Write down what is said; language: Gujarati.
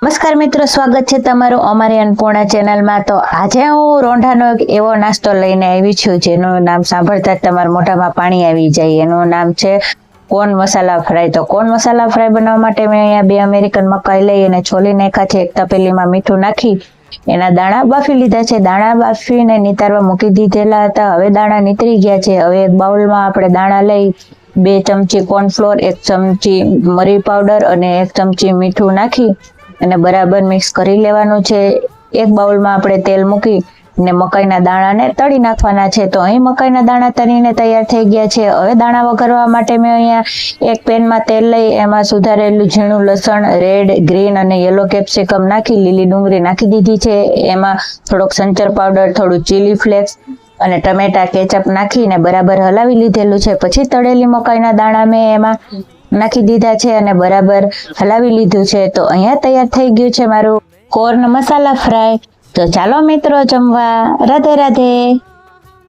નમસ્કાર મિત્રો, સ્વાગત છે તમારું અમારી અન્નપૂર્ણા ચેનલમાં। તો આજે હું રોંઢાનો એક એવો નાસ્તો લઈને આવી છું જેનું નામ સાંભળતા જ તમારા મોઢામાં પાણી આવી જાય। એનું નામ છે કોર્ન મસાલા ફ્રાય। તો કોર્ન મસાલા ફ્રાય બનાવવા માટે મેં અહીંયા 2 અમેરિકન મકાઈ લઈ અને છોલી નાખ્યા છે। એક તપેલીમાં મીઠું નાખી એના દાણા બાફી લીધા છે। દાણા બાફીને નિતારવા મૂકી દીધેલા હતા। હવે દાણા નીતરી ગયા છે। હવે એક બાઉલમાં આપણે દાણા લઈ 2 ચમચી કોર્નફ્લોર, 1 ચમચી મરી પાવડર અને 1 ચમચી મીઠું નાખી અને બરાબર મિક્સ કરી લેવાનું છે। એક બાઉલમાં આપણે તેલ મૂકી ને મકાઈના દાણાને તળી નાખવાના છે। તો અહીં મકાઈના દાણા તળીને તૈયાર થઈ ગયા છે। હવે દાણા વઘારવા માટે મેં અહીંયા એક પેનમાં તેલ લઈ એમાં સુધારેલું ઝીણું લસણ, રેડ, ગ્રીન અને યલો કેપ્સિકમ નાખી લીલી ડુંગળી નાખી દીધી છે। એમાં થોડોક સંચર પાવડર, થોડું ચીલી ફ્લેક્સ અને ટમેટા કેચઅપ નાખીને બરાબર હલાવી લીધેલું છે। પછી તળેલી મકાઈના દાણા મેં એમાં નાખી દીધા છે અને બરાબર હલાવી લીધું છે। તો અહીંયા તૈયાર થઈ ગયું છે મારું કોર્ન મસાલા ફ્રાય। તો ચાલો મિત્રો જમવા। રાધે રાધે।